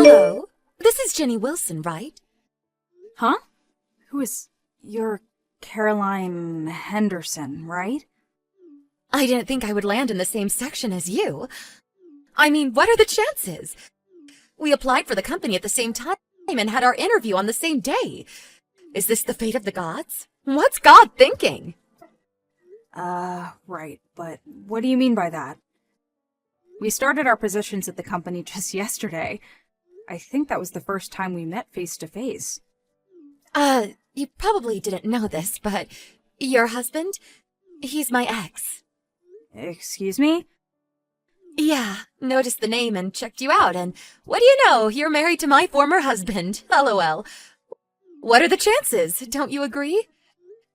Hello? This is Jenny Wilson, right? Huh? You're Caroline Henderson, right? I didn't think I would land in the same section as you. I mean, what are the chances? We applied for the company at the same time and had our interview on the same day. Is this the fate of the gods? What's God thinking? Right, but what do you mean by that? We started our positions at the company just yesterday. I think that was the first time we met face to face. You probably didn't know this, but your husband? He's my ex. Excuse me? Yeah, noticed the name and checked you out, and what do you know? You're married to my former husband. LOL. What are the chances? Don't you agree?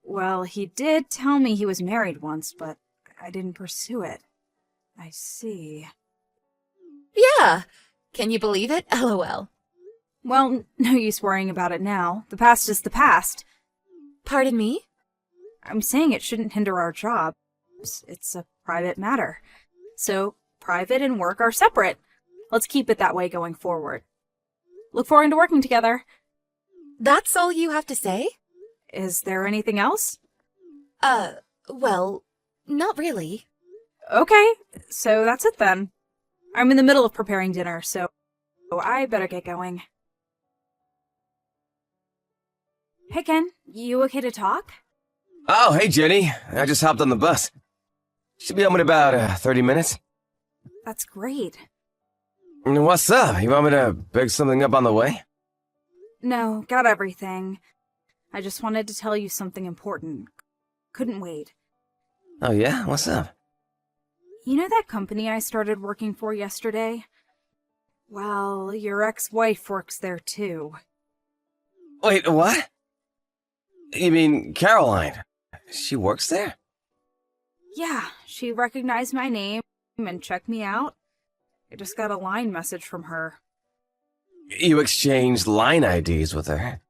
Well, he did tell me he was married once, but I didn't pursue it. I see. Yeah. Can you believe it? LOL. Well, no use worrying about it now. The past is the past. Pardon me? I'm saying it shouldn't hinder our jobs. It's a private matter. So, private and work are separate. Let's keep it that way going forward. Look forward to working together. That's all you have to say? Is there anything else? Well, not really. Okay, so that's it then. I'm in the middle of preparing dinner, so I better get going. Hey Ken, you okay to talk? Oh, hey Jenny. I just hopped on the bus. Should be home in about 30 minutes. That's great. What's up? You want me to pick something up on the way? No, got everything. I just wanted to tell you something important. Couldn't wait. Oh yeah? What's up? You know that company I started working for yesterday? Well, your ex-wife works there too. Wait, what? You mean Caroline? She works there? Yeah, she recognized my name and checked me out. I just got a line message from her. You exchanged line IDs with her?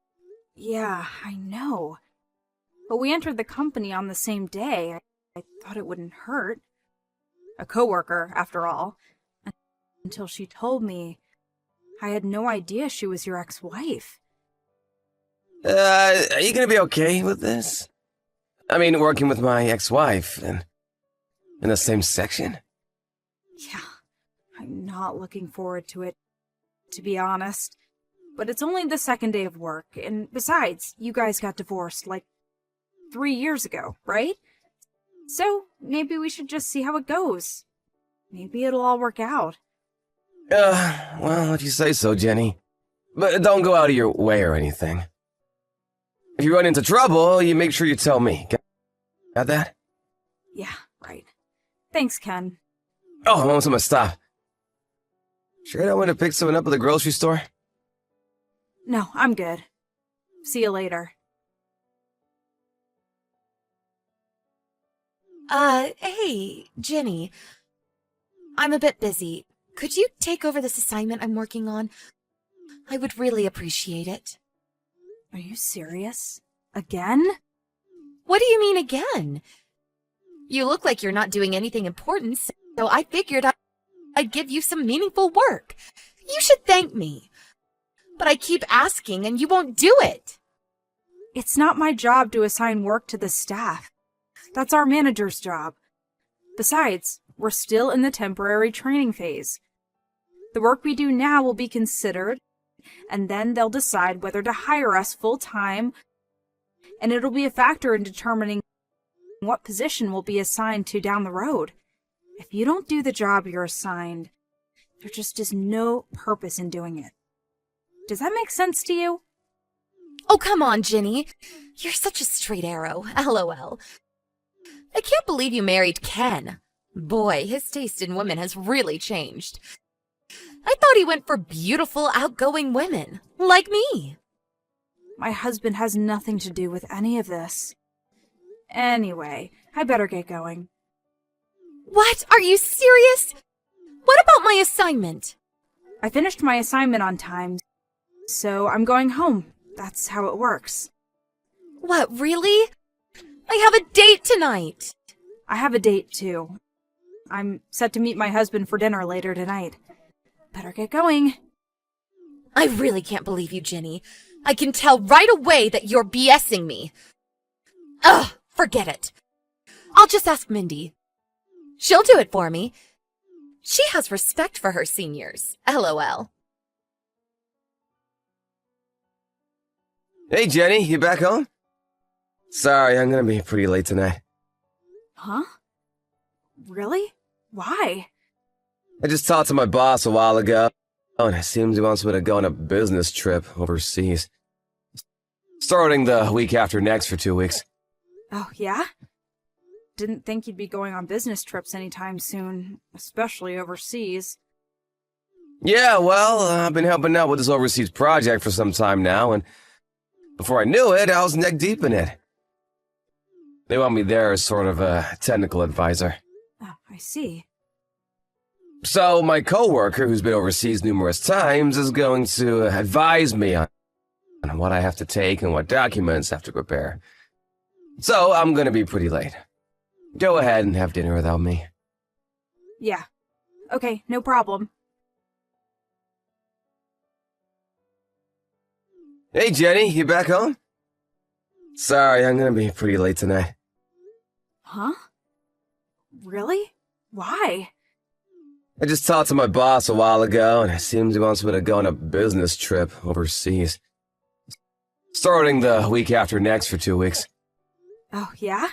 Yeah, I know. But we entered the company on the same day. I thought it wouldn't hurt. A coworker, after all. Until she told me I had no idea she was your ex-wife. Are you gonna be okay with this? I mean, working with my ex-wife and in the same section? Yeah, I'm not looking forward to it, to be honest. But it's only the second day of work, and besides, you guys got divorced, like, 3 years ago, right? So, maybe we should just see how it goes. Maybe it'll all work out. Well, if you say so, Jenny. But don't go out of your way or anything. If you run into trouble, you make sure you tell me. Got that? Yeah, right. Thanks, Ken. Oh, I'm almost at my stop. Sure I don't want to pick someone up at the grocery store? No, I'm good. See you later. Hey, Jenny. I'm a bit busy. Could you take over this assignment I'm working on? I would really appreciate it. Are you serious? Again? What do you mean again? You look like you're not doing anything important, so I figured I'd give you some meaningful work. You should thank me. But I keep asking and you won't do it. It's not my job to assign work to the staff. That's our manager's job. Besides, we're still in the temporary training phase. The work we do now will be considered, and then they'll decide whether to hire us full-time, and it'll be a factor in determining what position we'll be assigned to down the road. If you don't do the job you're assigned, there just is no purpose in doing it. Does that make sense to you? Oh, come on, Jenny. You're such a straight arrow. LOL. I can't believe you married Ken. Boy, his taste in women has really changed. I thought he went for beautiful, outgoing women, like me. My husband has nothing to do with any of this. Anyway, I better get going. What? Are you serious? What about my assignment? I finished my assignment on time, so I'm going home. That's how it works. What, really? I have a date tonight. I have a date, too. I'm set to meet my husband for dinner later tonight. Better get going. I really can't believe you, Ginny. I can tell right away that you're BSing me. Ugh, forget it. I'll just ask Mindy. She'll do it for me. She has respect for her seniors. LOL. Hey, Jenny, you back home? Sorry, I'm gonna be pretty late tonight. Huh? Really? Why? I just talked to my boss a while ago, and it seems he wants me to go on a business trip overseas. Starting the week after next for 2 weeks. Oh, yeah? Didn't think you'd be going on business trips anytime soon, especially overseas. Yeah, well, I've been helping out with this overseas project for some time now, and before I knew it, I was neck deep in it. They want me there as sort of a technical advisor. Oh, I see. So my coworker, who's been overseas numerous times, is going to advise me on what I have to take and what documents I have to prepare. So I'm gonna be pretty late. Go ahead and have dinner without me. Yeah. Okay, no problem. Hey, Jenny, you back home? Sorry, I'm gonna be pretty late tonight. Huh? Really? Why? I just talked to my boss a while ago, and it seems he wants me to go on a business trip overseas. Starting the week after next for 2 weeks. Oh, yeah?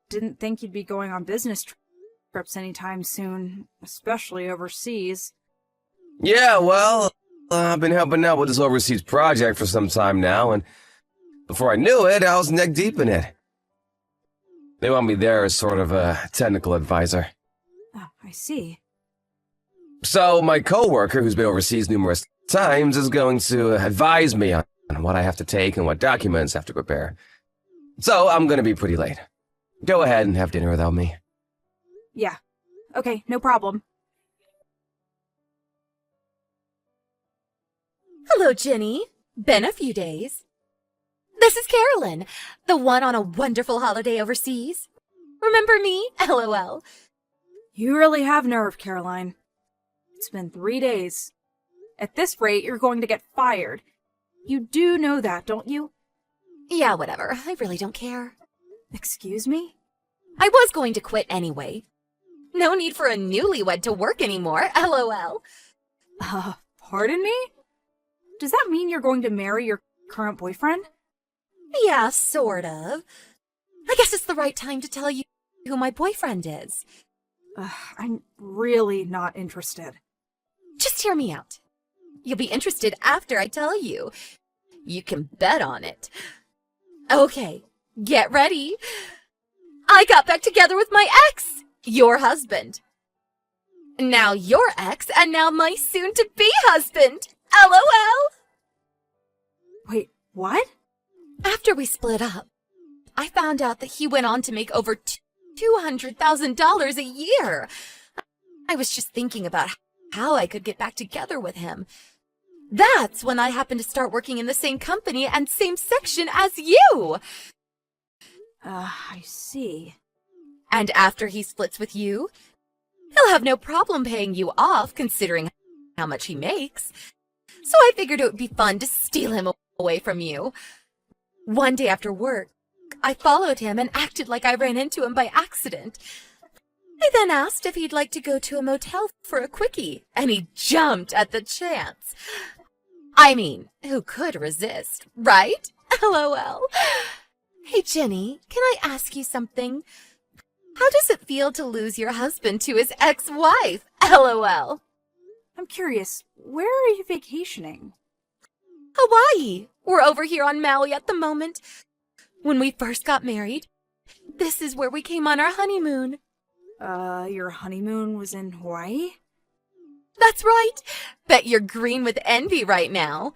Didn't think you'd be going on business trips anytime soon, especially overseas. Yeah, well, I've been helping out with this overseas project for some time now, and before I knew it, I was neck deep in it. They want me there as sort of a technical advisor. Oh, I see. So my coworker, who's been overseas numerous times, is going to advise me on what I have to take and what documents I have to prepare. So I'm gonna be pretty late. Go ahead and have dinner without me. Yeah. Okay, no problem. Hello, Ginny. Been a few days. This is Carolyn, the one on a wonderful holiday overseas. Remember me? LOL. You really have nerve, Caroline. It's been 3 days. At this rate, you're going to get fired. You do know that, don't you? Yeah, whatever. I really don't care. Excuse me? I was going to quit anyway. No need for a newlywed to work anymore. LOL. Pardon me? Does that mean you're going to marry your current boyfriend? Yeah, sort of. I guess it's the right time to tell you who my boyfriend is. I'm really not interested. Just hear me out. You'll be interested after I tell you. You can bet on it. Okay, get ready. I got back together with my ex, your husband. Now your ex, and now my soon-to-be husband. LOL. Wait, what? After we split up, I found out that he went on to make over $200,000 a year. I was just thinking about how I could get back together with him. That's when I happened to start working in the same company and same section as you. I see. And after he splits with you, he'll have no problem paying you off considering how much he makes. So I figured it would be fun to steal him away from you. One day after work, I followed him and acted like I ran into him by accident. I then asked if he'd like to go to a motel for a quickie, and he jumped at the chance. I mean, who could resist, right? LOL. Hey, Jenny, can I ask you something? How does it feel to lose your husband to his ex-wife? LOL. I'm curious, where are you vacationing? Hawaii. We're over here on Maui at the moment. When we first got married, this is where we came on our honeymoon. Your honeymoon was in Hawaii? That's right. Bet you're green with envy right now.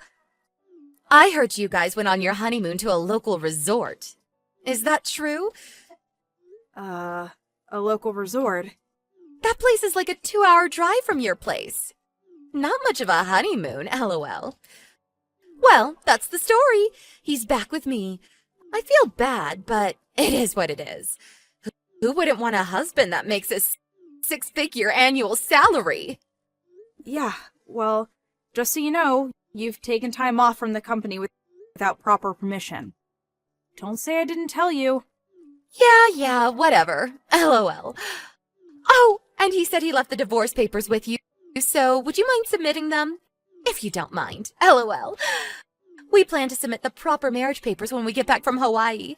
I heard you guys went on your honeymoon to a local resort. Is that true? A local resort? That place is like a 2-hour drive from your place. Not much of a honeymoon, LOL. Well, that's the story. He's back with me. I feel bad, but it is what it is. Who wouldn't want a husband that makes a 6-figure annual salary? Yeah, well, Just so you know, you've taken time off from the company without proper permission. Don't say I didn't tell you. Yeah, whatever. LOL. Oh, and he said he left the divorce papers with you, so would you mind submitting them? If you don't mind. LOL. We plan to submit the proper marriage papers when we get back from Hawaii.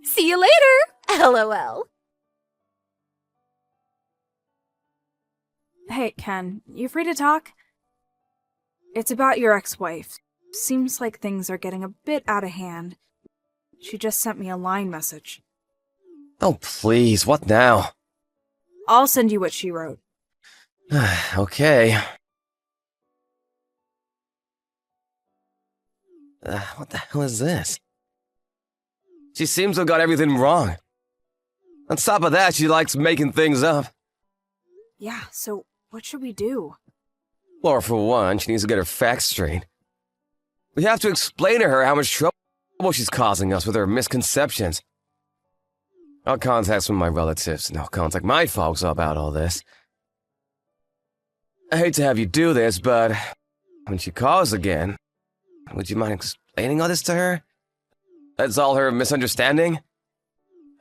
See you later. LOL. Hey, Ken, you free to talk? It's about your ex-wife. Seems like things are getting a bit out of hand. She just sent me a line message. Oh, please, what now? I'll send you what she wrote. Okay. What the hell is this? She seems to have got everything wrong. On top of that, she likes making things up. Yeah, so what should we do? Well, for one, she needs to get her facts straight. We have to explain to her how much trouble she's causing us with her misconceptions. I'll contact some of my relatives, and I'll contact my folks about all this. I hate to have you do this, but when she calls again, would you mind explaining all this to her? That's all her misunderstanding?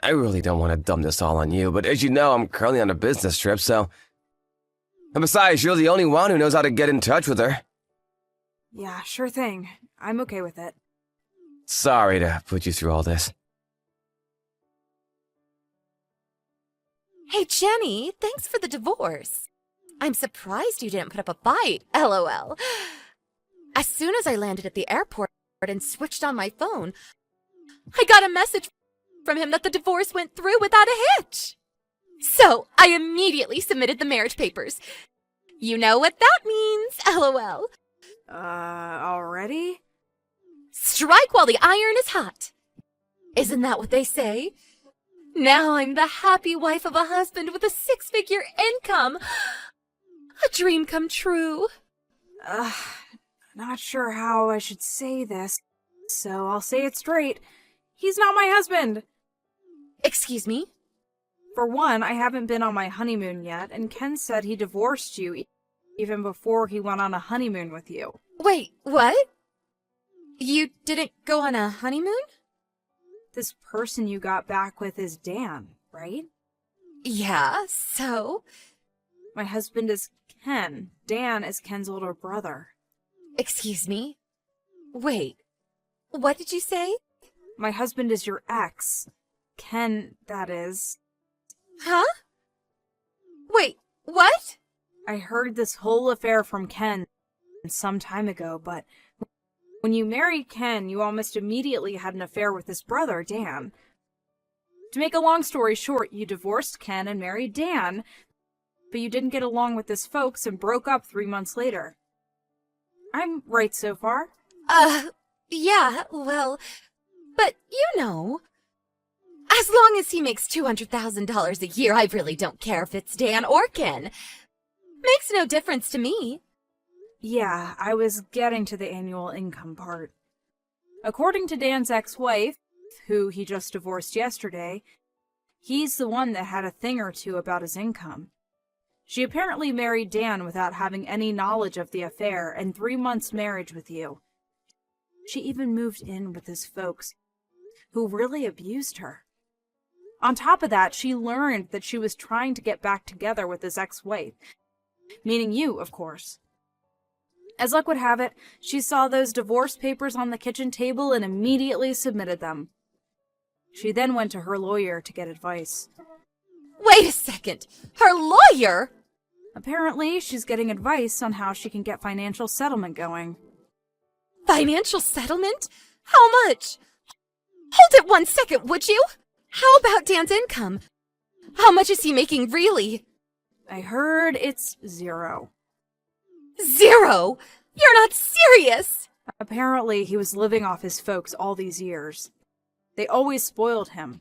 I really don't want to dump this all on you, but as you know, I'm currently on a business trip, so... And besides, you're the only one who knows how to get in touch with her. Yeah, sure thing. I'm okay with it. Sorry to put you through all this. Hey, Jenny, thanks for the divorce. I'm surprised you didn't put up a fight. LOL. As soon as I landed at the airport and switched on my phone, I got a message from him that the divorce went through without a hitch. So I immediately submitted the marriage papers. You know what that means, LOL. Already? Strike while the iron is hot. Isn't that what they say? Now I'm the happy wife of a husband with a 6-figure income. A dream come true. Not sure how I should say this, so I'll say it straight. He's not my husband. Excuse me? For one, I haven't been on my honeymoon yet, and Ken said he divorced you even before he went on a honeymoon with you. Wait, what? You didn't go on a honeymoon? This person you got back with is Dan, right? Yeah, so? My husband is Ken. Dan is Ken's older brother. Excuse me? Wait, what did you say? My husband is your ex. Ken, that is. Huh? Wait, what? I heard this whole affair from Ken some time ago, but when you married Ken, you almost immediately had an affair with his brother, Dan. To make a long story short, you divorced Ken and married Dan, but you didn't get along with his folks and broke up 3 months later. I'm right so far? Yeah, well, but you know, as long as he makes $200,000 a year, I really don't care if it's Dan or Ken. Makes no difference to me. Yeah, I was getting to the annual income part. According to Dan's ex-wife, who he just divorced yesterday, he's the one that had a thing or two about his income. She apparently married Dan without having any knowledge of the affair and 3 months' marriage with you. She even moved in with his folks, who really abused her. On top of that, she learned that she was trying to get back together with his ex-wife, meaning you, of course. As luck would have it, she saw those divorce papers on the kitchen table and immediately submitted them. She then went to her lawyer to get advice. Wait a second! Her lawyer? Apparently, she's getting advice on how she can get financial settlement going. Financial settlement? How much? Hold it 1 second, would you? How about Dan's income? How much is he making really? I heard it's 0. 0? You're not serious! Apparently, he was living off his folks all these years. They always spoiled him.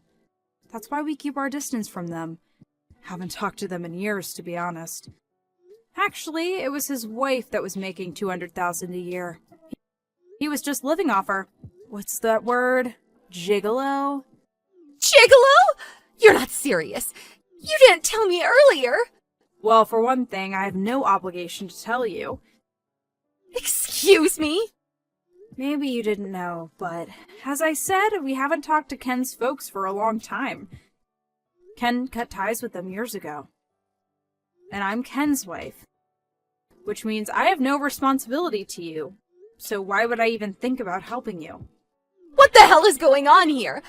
That's why we keep our distance from them. Haven't talked to them in years, to be honest. Actually, it was his wife that was making $200,000 a year. He was just living off her. What's that word? Gigolo? Gigolo? You're not serious. You didn't tell me earlier. Well, for one thing, I have no obligation to tell you. accuse me? Maybe you didn't know, but as I said, we haven't talked to Ken's folks for a long time. Ken cut ties with them years ago. And I'm Ken's wife, which means I have no responsibility to you. So why would I even think about helping you? What the hell is going on here?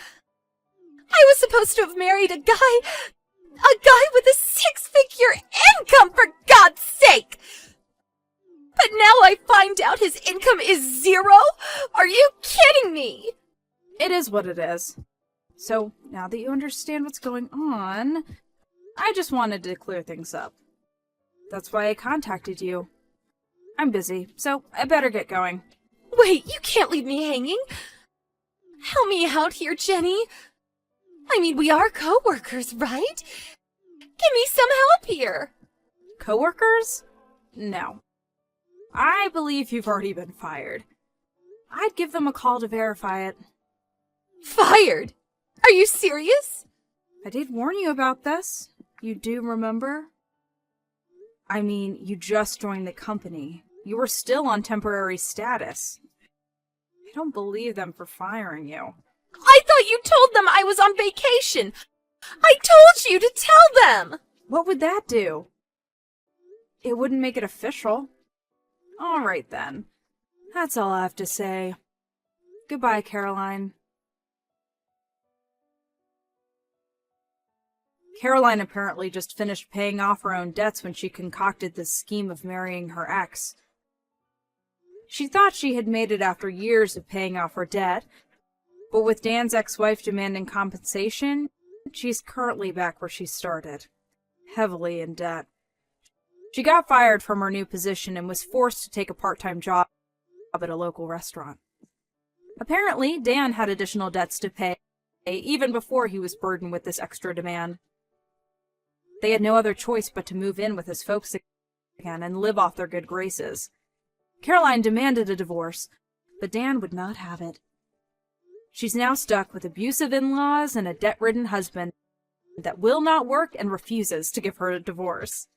I was supposed to have married a guy with a six-figure income, for God's sake! But now I find out his income is 0? Are you kidding me? It is what it is. So, now that you understand what's going on, I just wanted to clear things up. That's why I contacted you. I'm busy, so I better get going. Wait, you can't leave me hanging. Help me out here, Jenny. I mean, we are co-workers, right? Give me some help here. Coworkers? No. I believe you've already been fired. I'd give them a call to verify it. Fired? Are you serious? I did warn you about this. You do remember? I mean, you just joined the company. You were still on temporary status. I don't believe them for firing you. I thought you told them I was on vacation. I told you to tell them. What would that do? It wouldn't make it official. All right, then. That's all I have to say. Goodbye, Caroline. Caroline apparently just finished paying off her own debts when she concocted this scheme of marrying her ex. She thought she had made it after years of paying off her debt, but with Dan's ex-wife demanding compensation, she's currently back where she started, heavily in debt. She got fired from her new position and was forced to take a part-time job at a local restaurant. Apparently, Dan had additional debts to pay, even before he was burdened with this extra demand. They had no other choice but to move in with his folks again and live off their good graces. Caroline demanded a divorce, but Dan would not have it. She's now stuck with abusive in-laws and a debt-ridden husband that will not work and refuses to give her a divorce.